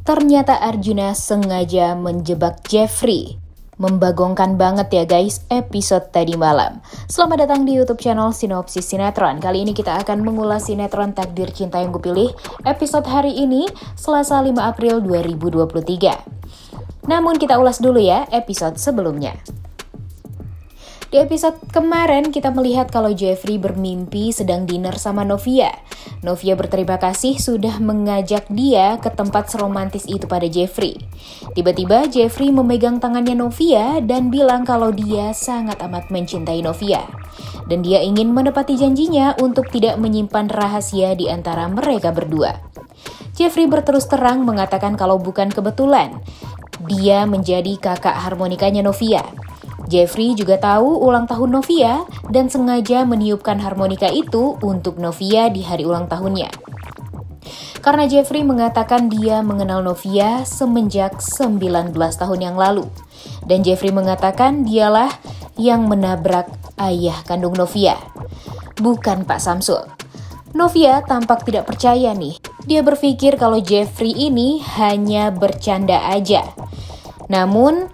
Ternyata Arjuna sengaja menjebak Jeffrey. Membagongkan banget ya guys episode tadi malam. Selamat datang di YouTube channel Sinopsis Sinetron. Kali ini kita akan mengulas sinetron Takdir Cinta Yang Kupilih episode hari ini, Selasa 5 April 2023. Namun kita ulas dulu ya episode sebelumnya. Di episode kemarin kita melihat kalau Jeffrey bermimpi sedang dinner sama Novia. Novia berterima kasih sudah mengajak dia ke tempat seromantis itu pada Jeffrey. Tiba-tiba Jeffrey memegang tangannya Novia dan bilang kalau dia sangat amat mencintai Novia. Dan dia ingin menepati janjinya untuk tidak menyimpan rahasia di antara mereka berdua. Jeffrey berterus terang mengatakan kalau bukan kebetulan dia menjadi kakak harmonikanya Novia. Jeffrey juga tahu ulang tahun Novia dan sengaja meniupkan harmonika itu untuk Novia di hari ulang tahunnya. Karena Jeffrey mengatakan dia mengenal Novia semenjak 19 tahun yang lalu. Dan Jeffrey mengatakan dialah yang menabrak ayah kandung Novia, bukan Pak Samsul. Novia tampak tidak percaya nih. Dia berpikir kalau Jeffrey ini hanya bercanda aja. Namun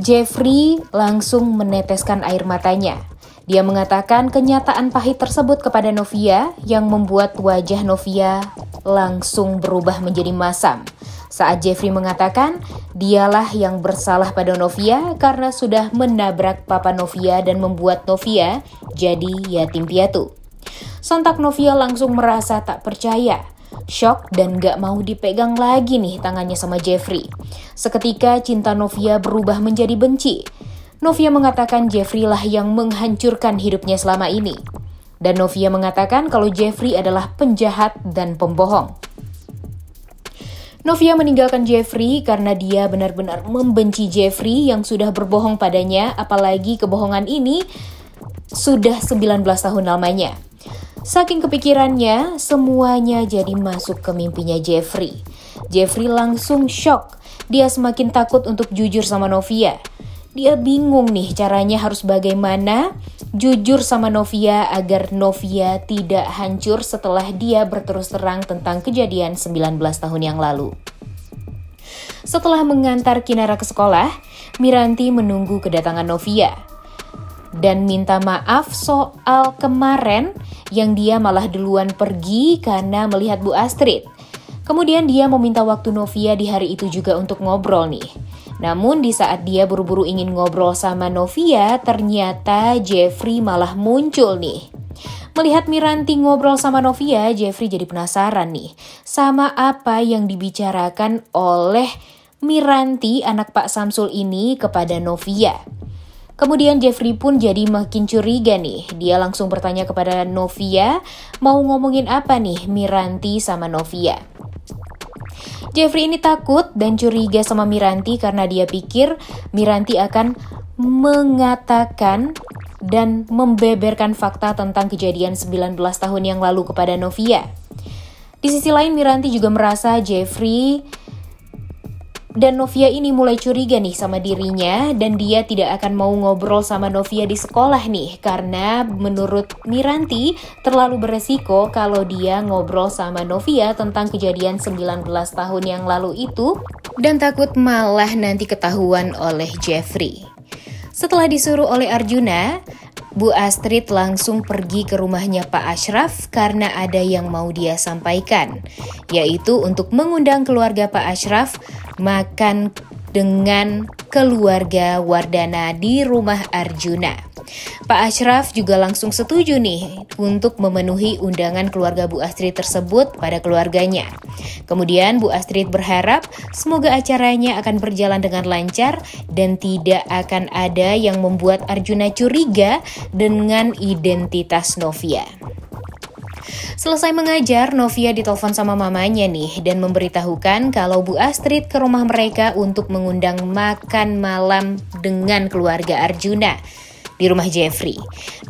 Jeffrey langsung meneteskan air matanya. Dia mengatakan kenyataan pahit tersebut kepada Novia yang membuat wajah Novia langsung berubah menjadi masam. Saat Jeffrey mengatakan dialah yang bersalah pada Novia karena sudah menabrak papa Novia dan membuat Novia jadi yatim piatu. Sontak Novia langsung merasa tak percaya. Shock dan gak mau dipegang lagi nih tangannya sama Jeffrey. Seketika cinta Novia berubah menjadi benci. Novia mengatakan Jeffrey lah yang menghancurkan hidupnya selama ini. Dan Novia mengatakan kalau Jeffrey adalah penjahat dan pembohong. Novia meninggalkan Jeffrey karena dia benar-benar membenci Jeffrey yang sudah berbohong padanya, apalagi kebohongan ini sudah 19 tahun lamanya. Saking kepikirannya, semuanya jadi masuk ke mimpinya Jeffrey. Jeffrey langsung shock. Dia semakin takut untuk jujur sama Novia. Dia bingung nih caranya harus bagaimana jujur sama Novia agar Novia tidak hancur setelah dia berterus terang tentang kejadian 19 tahun yang lalu. Setelah mengantar Kinara ke sekolah, Miranti menunggu kedatangan Novia dan minta maaf soal kemarin yang dia malah duluan pergi karena melihat Bu Astrid. Kemudian dia meminta waktu Novia di hari itu juga untuk ngobrol nih. Namun di saat dia buru-buru ingin ngobrol sama Novia, ternyata Jeffrey malah muncul nih. Melihat Miranti ngobrol sama Novia, Jeffrey jadi penasaran nih sama apa yang dibicarakan oleh Miranti anak Pak Samsul ini kepada Novia. Kemudian Jeffrey pun jadi makin curiga nih. Dia langsung bertanya kepada Novia, mau ngomongin apa nih Miranti sama Novia. Jeffrey ini takut dan curiga sama Miranti karena dia pikir Miranti akan mengatakan dan membeberkan fakta tentang kejadian 19 tahun yang lalu kepada Novia. Di sisi lain Miranti juga merasa Jeffrey dan Novia ini mulai curiga nih sama dirinya dan dia tidak akan mau ngobrol sama Novia di sekolah nih karena menurut Miranti terlalu beresiko kalau dia ngobrol sama Novia tentang kejadian 19 tahun yang lalu itu dan takut malah nanti ketahuan oleh Jeffrey. Setelah disuruh oleh Arjuna, Bu Astrid langsung pergi ke rumahnya Pak Ashraf karena ada yang mau dia sampaikan, yaitu untuk mengundang keluarga Pak Ashraf makan dengan keluarga Wardana di rumah Arjuna. Pak Ashraf juga langsung setuju nih untuk memenuhi undangan keluarga Bu Astrid tersebut pada keluarganya. Kemudian Bu Astrid berharap semoga acaranya akan berjalan dengan lancar dan tidak akan ada yang membuat Arjuna curiga dengan identitas Novia. Selesai mengajar, Novia ditelepon sama mamanya nih dan memberitahukan kalau Bu Astrid ke rumah mereka untuk mengundang makan malam dengan keluarga Arjuna. di rumah Jeffrey.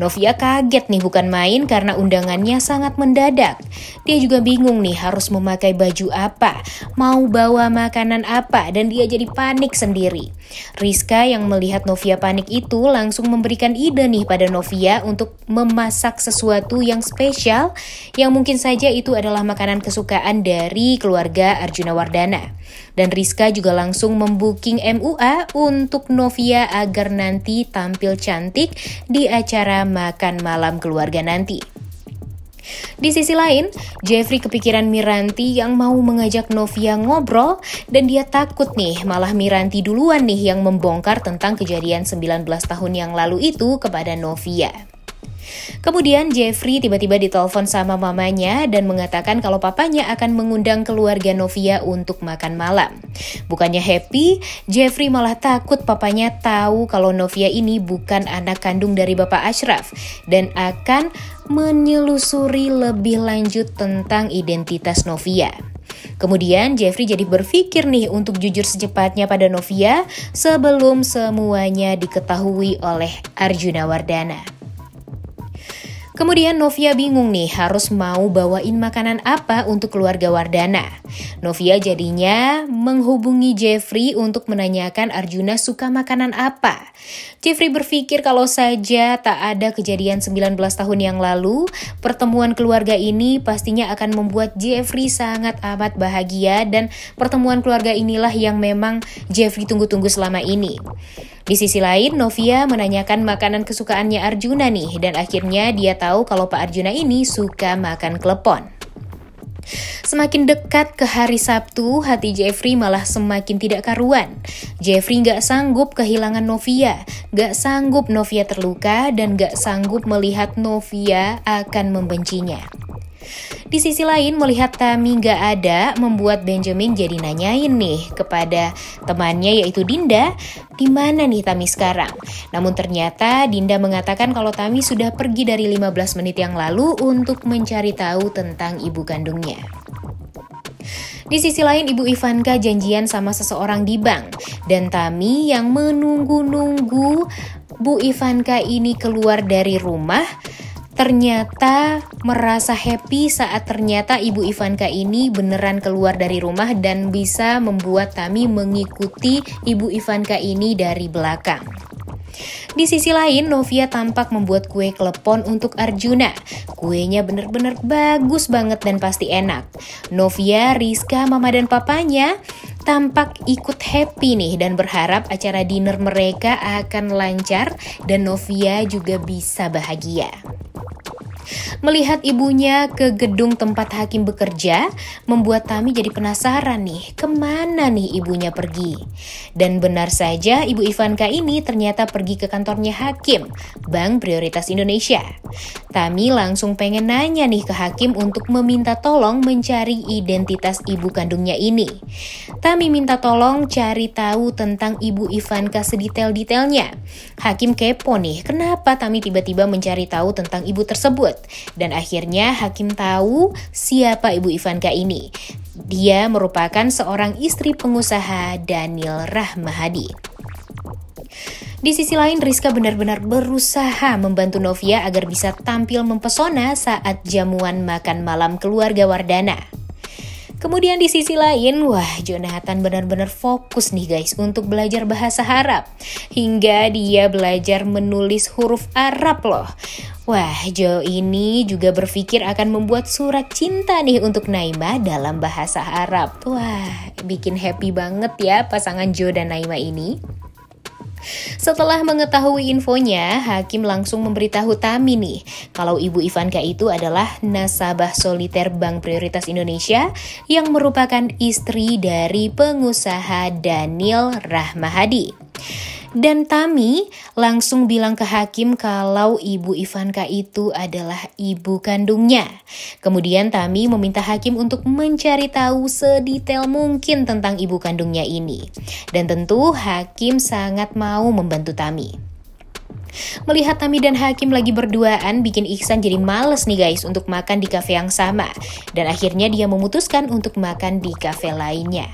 Novia kaget nih bukan main karena undangannya sangat mendadak. Dia juga bingung nih harus memakai baju apa, mau bawa makanan apa, dan dia jadi panik sendiri. Rizka yang melihat Novia panik itu langsung memberikan ide nih pada Novia untuk memasak sesuatu yang spesial yang mungkin saja itu adalah makanan kesukaan dari keluarga Arjuna Wardana. Dan Rizka juga langsung membooking MUA untuk Novia agar nanti tampil cantik di acara makan malam keluarga nanti. Di sisi lain, Jeffrey kepikiran Miranti yang mau mengajak Novia ngobrol dan dia takut nih malah Miranti duluan nih yang membongkar tentang kejadian 19 tahun yang lalu itu kepada Novia. Kemudian Jeffrey tiba-tiba ditelepon sama mamanya dan mengatakan kalau papanya akan mengundang keluarga Novia untuk makan malam. Bukannya happy, Jeffrey malah takut papanya tahu kalau Novia ini bukan anak kandung dari Bapak Ashraf dan akan menyelusuri lebih lanjut tentang identitas Novia. Kemudian Jeffrey jadi berpikir nih untuk jujur secepatnya pada Novia sebelum semuanya diketahui oleh Arjuna Wardana. Kemudian Novia bingung nih harus mau bawain makanan apa untuk keluarga Wardana. Novia jadinya menghubungi Jeffrey untuk menanyakan Arjuna suka makanan apa. Jeffrey berpikir kalau saja tak ada kejadian 19 tahun yang lalu, pertemuan keluarga ini pastinya akan membuat Jeffrey sangat amat bahagia dan pertemuan keluarga inilah yang memang Jeffrey tunggu-tunggu selama ini. Di sisi lain, Novia menanyakan makanan kesukaannya Arjuna nih dan akhirnya dia tahu kalau Pak Arjuna ini suka makan klepon. Semakin dekat ke hari Sabtu, hati Jeffrey malah semakin tidak karuan. Jeffrey gak sanggup kehilangan Novia, gak sanggup Novia terluka, dan gak sanggup melihat Novia akan membencinya. Di sisi lain, melihat Tami gak ada membuat Benjamin jadi nanyain nih kepada temannya yaitu Dinda, di mana nih Tami sekarang? Namun ternyata Dinda mengatakan kalau Tami sudah pergi dari 15 menit yang lalu untuk mencari tahu tentang ibu kandungnya. Di sisi lain, Ibu Ivanka janjian sama seseorang di bank dan Tami yang menunggu-nunggu Bu Ivanka ini keluar dari rumah ternyata merasa happy saat ternyata Ibu Ivanka ini beneran keluar dari rumah dan bisa membuat Tami mengikuti Ibu Ivanka ini dari belakang. Di sisi lain, Novia tampak membuat kue klepon untuk Arjuna. Kuenya bener-bener bagus banget dan pasti enak. Novia, Rizka, Mama dan Papanya tampak ikut happy nih dan berharap acara dinner mereka akan lancar dan Novia juga bisa bahagia. Melihat ibunya ke gedung tempat Hakim bekerja, membuat Tami jadi penasaran nih, kemana nih ibunya pergi. Dan benar saja Ibu Ivanka ini ternyata pergi ke kantornya Hakim, Bank Prioritas Indonesia. Tami langsung pengen nanya nih ke Hakim untuk meminta tolong mencari identitas ibu kandungnya ini. Tami minta tolong cari tahu tentang Ibu Ivanka sedetail-detailnya. Hakim kepo nih, kenapa Tami tiba-tiba mencari tahu tentang ibu tersebut. Dan akhirnya Hakim tahu siapa Ibu Ivanka ini. Dia merupakan seorang istri pengusaha Daniel Rahmahadi. Di sisi lain, Rizka benar-benar berusaha membantu Novia agar bisa tampil mempesona saat jamuan makan malam keluarga Wardana. Kemudian di sisi lain, wah Jonathan benar-benar fokus nih guys untuk belajar bahasa Arab. Hingga dia belajar menulis huruf Arab loh. Wah, Jo ini juga berpikir akan membuat surat cinta nih untuk Naima dalam bahasa Arab. Wah, bikin happy banget ya pasangan Jo dan Naima ini. Setelah mengetahui infonya, Hakim langsung memberitahu Tami nih kalau Ibu Ivanka itu adalah nasabah soliter Bank Prioritas Indonesia yang merupakan istri dari pengusaha Daniel Rahmahadi. Dan Tami langsung bilang ke Hakim kalau Ibu Ivanka itu adalah ibu kandungnya. Kemudian Tami meminta Hakim untuk mencari tahu sedetail mungkin tentang ibu kandungnya ini. Dan tentu Hakim sangat mau membantu Tami. Melihat Tami dan Hakim lagi berduaan bikin Iksan jadi males nih guys untuk makan di kafe yang sama. Dan akhirnya dia memutuskan untuk makan di kafe lainnya.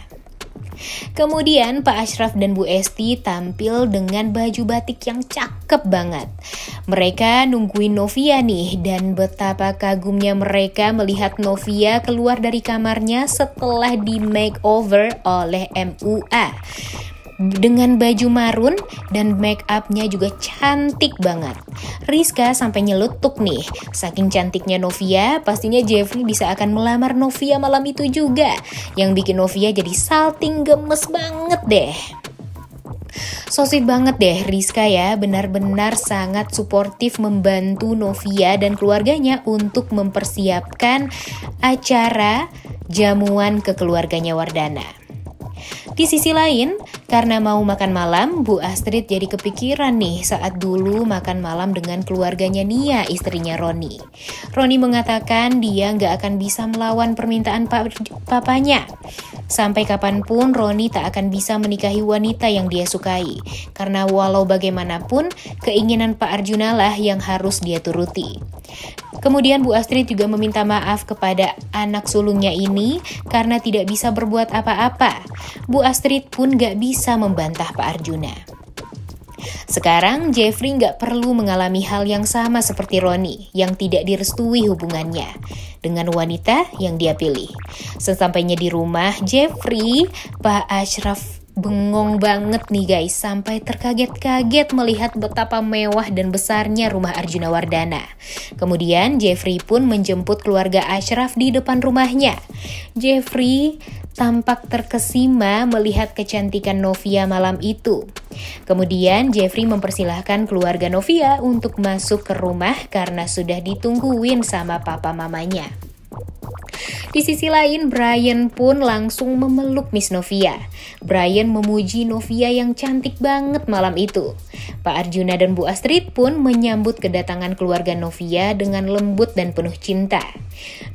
Kemudian Pak Ashraf dan Bu Esti tampil dengan baju batik yang cakep banget. Mereka nungguin Novia nih, dan betapa kagumnya mereka melihat Novia keluar dari kamarnya setelah di makeover oleh MUA. Dengan baju marun dan make upnya juga cantik banget. Rizka sampai nyelutuk nih, saking cantiknya Novia, pastinya Jeffrey bisa akan melamar Novia malam itu juga, yang bikin Novia jadi salting gemes banget deh. So sweet banget deh Rizka ya, benar-benar sangat suportif membantu Novia dan keluarganya untuk mempersiapkan acara jamuan ke keluarganya Wardana. Di sisi lain, karena mau makan malam, Bu Astrid jadi kepikiran nih saat dulu makan malam dengan keluarganya Nia, istrinya Roni. Roni mengatakan dia nggak akan bisa melawan permintaan papanya. Sampai kapanpun Roni tak akan bisa menikahi wanita yang dia sukai. Karena walau bagaimanapun, keinginan Pak Arjuna lah yang harus dia turuti. Kemudian Bu Astrid juga meminta maaf kepada anak sulungnya ini karena tidak bisa berbuat apa-apa. Bu Astrid pun gak bisa membantah Pak Arjuna. Sekarang Jeffrey gak perlu mengalami hal yang sama seperti Roni yang tidak direstui hubungannya dengan wanita yang dia pilih. Sesampainya di rumah Jeffrey, Pak Ashraf bengong banget nih guys, sampai terkaget-kaget melihat betapa mewah dan besarnya rumah Arjuna Wardana. Kemudian Jeffrey pun menjemput keluarga Ashraf di depan rumahnya. Jeffrey tampak terkesima melihat kecantikan Novia malam itu. Kemudian Jeffrey mempersilahkan keluarga Novia untuk masuk ke rumah karena sudah ditungguin sama papa mamanya. Di sisi lain, Brian pun langsung memeluk Miss Novia. Brian memuji Novia yang cantik banget malam itu. Pak Arjuna dan Bu Astrid pun menyambut kedatangan keluarga Novia dengan lembut dan penuh cinta.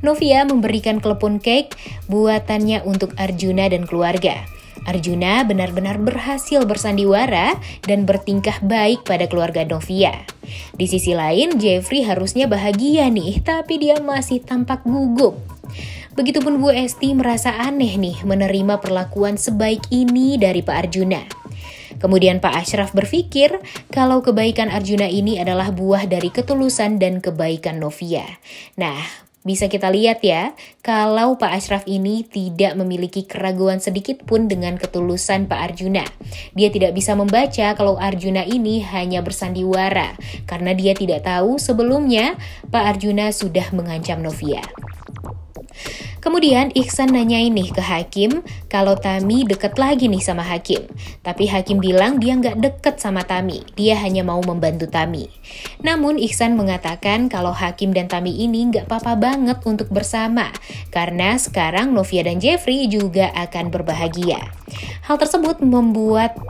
Novia memberikan klepon cake buatannya untuk Arjuna dan keluarga. Arjuna benar-benar berhasil bersandiwara dan bertingkah baik pada keluarga Novia. Di sisi lain, Jeffrey harusnya bahagia nih, tapi dia masih tampak gugup. Begitupun Bu Esti merasa aneh nih menerima perlakuan sebaik ini dari Pak Arjuna. Kemudian Pak Ashraf berpikir kalau kebaikan Arjuna ini adalah buah dari ketulusan dan kebaikan Novia. Nah, bisa kita lihat ya, kalau Pak Ashraf ini tidak memiliki keraguan sedikit pun dengan ketulusan Pak Arjuna. Dia tidak bisa membaca kalau Arjuna ini hanya bersandiwara, karena dia tidak tahu sebelumnya Pak Arjuna sudah mengancam Novia. Kemudian Iksan nanyain nih ke Hakim kalau Tami deket lagi nih sama Hakim. Tapi Hakim bilang dia nggak deket sama Tami, dia hanya mau membantu Tami. Namun Iksan mengatakan kalau Hakim dan Tami ini nggak apa-apa banget untuk bersama, karena sekarang Novia dan Jeffrey juga akan berbahagia. Hal tersebut membuat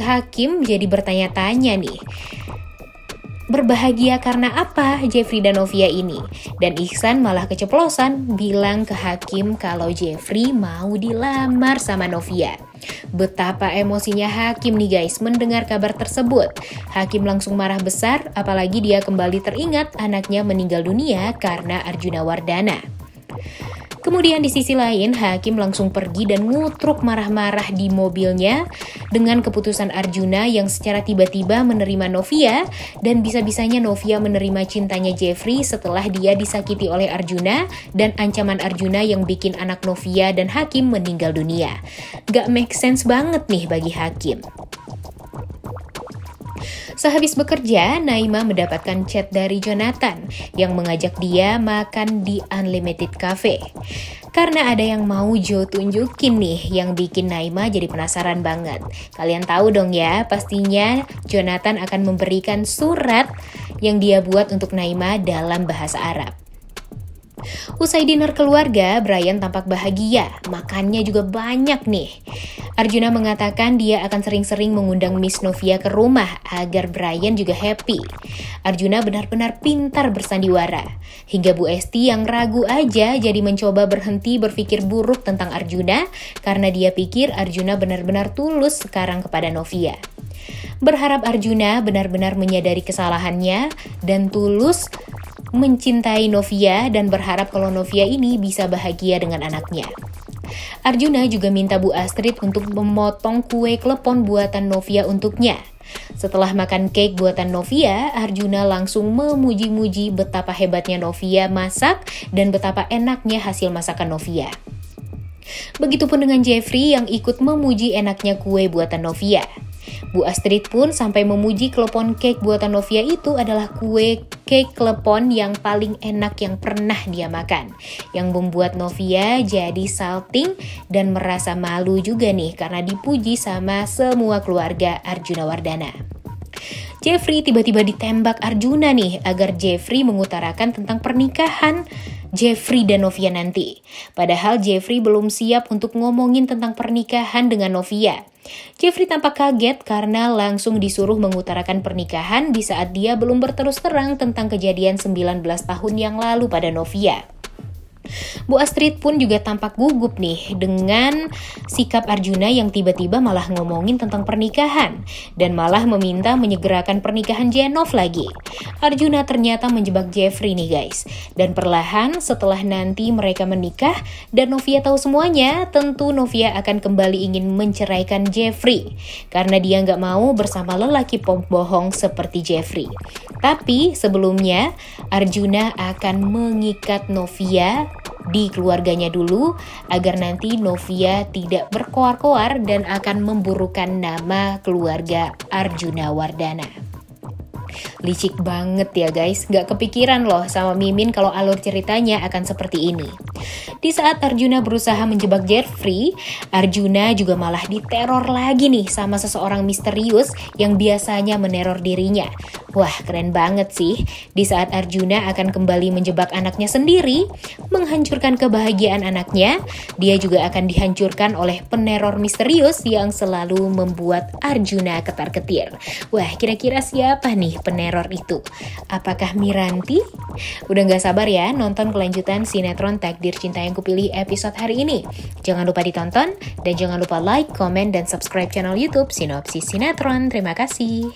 Hakim jadi bertanya-tanya nih, berbahagia karena apa Jeffrey dan Novia ini? Dan Iksan malah keceplosan bilang ke Hakim kalau Jeffrey mau dilamar sama Novia. Betapa emosinya Hakim nih guys mendengar kabar tersebut. Hakim langsung marah besar, apalagi dia kembali teringat anaknya meninggal dunia karena Arjuna Wardana. Kemudian di sisi lain, Hakim langsung pergi dan ngutruk marah-marah di mobilnya dengan keputusan Arjuna yang secara tiba-tiba menerima Novia, dan bisa-bisanya Novia menerima cintanya Jeffrey setelah dia disakiti oleh Arjuna dan ancaman Arjuna yang bikin anak Novia dan Hakim meninggal dunia. Gak make sense banget nih bagi Hakim. Sehabis bekerja, Naima mendapatkan chat dari Jonathan yang mengajak dia makan di Unlimited Cafe. Karena ada yang mau Joe tunjukin nih yang bikin Naima jadi penasaran banget. Kalian tahu dong ya, pastinya Jonathan akan memberikan surat yang dia buat untuk Naima dalam bahasa Arab. Usai dinner keluarga, Brian tampak bahagia, makannya juga banyak nih. Arjuna mengatakan dia akan sering-sering mengundang Miss Novia ke rumah agar Brian juga happy. Arjuna benar-benar pintar bersandiwara. Hingga Bu Esti yang ragu aja jadi mencoba berhenti berpikir buruk tentang Arjuna karena dia pikir Arjuna benar-benar tulus sekarang kepada Novia. Berharap Arjuna benar-benar menyadari kesalahannya dan tulus mencintai Novia dan berharap kalau Novia ini bisa bahagia dengan anaknya. Arjuna juga minta Bu Astrid untuk memotong kue klepon buatan Novia untuknya. Setelah makan cake buatan Novia, Arjuna langsung memuji-muji betapa hebatnya Novia masak dan betapa enaknya hasil masakan Novia. Begitupun dengan Jeffrey yang ikut memuji enaknya kue buatan Novia. Bu Astrid pun sampai memuji klepon cake buatan Novia itu adalah kue cake klepon yang paling enak yang pernah dia makan. Yang membuat Novia jadi salting dan merasa malu juga nih karena dipuji sama semua keluarga Arjuna Wardana. Jeffrey tiba-tiba ditembak Arjuna nih agar Jeffrey mengutarakan tentang pernikahan Jeffrey dan Novia nanti. Padahal Jeffrey belum siap untuk ngomongin tentang pernikahan dengan Novia. Jeffrey tampak kaget karena langsung disuruh mengutarakan pernikahan di saat dia belum berterus terang tentang kejadian 19 tahun yang lalu pada Novia. Bu Astrid pun juga tampak gugup nih dengan sikap Arjuna yang tiba-tiba malah ngomongin tentang pernikahan dan malah meminta menyegerakan pernikahan Jenov lagi. Arjuna ternyata menjebak Jeffrey nih guys. Dan perlahan setelah nanti mereka menikah dan Novia tahu semuanya, tentu Novia akan kembali ingin menceraikan Jeffrey karena dia nggak mau bersama lelaki pembohong seperti Jeffrey. Tapi sebelumnya Arjuna akan mengikat Novia di keluarganya dulu agar nanti Novia tidak berkoar-koar dan akan memburukkan nama keluarga Arjuna Wardana. Licik banget ya guys, gak kepikiran loh sama Mimin kalau alur ceritanya akan seperti ini. Di saat Arjuna berusaha menjebak Jeffrey, Arjuna juga malah diteror lagi nih sama seseorang misterius yang biasanya meneror dirinya. Wah, keren banget sih. Di saat Arjuna akan kembali menjebak anaknya sendiri, menghancurkan kebahagiaan anaknya, dia juga akan dihancurkan oleh peneror misterius yang selalu membuat Arjuna ketar-ketir. Wah, kira-kira siapa nih peneror itu? Apakah Miranti? Udah gak sabar ya nonton kelanjutan sinetron Takdir Cinta yang Kupilih episode hari ini. Jangan lupa ditonton dan jangan lupa like, komen, dan subscribe channel YouTube Sinopsis Sinetron. Terima kasih.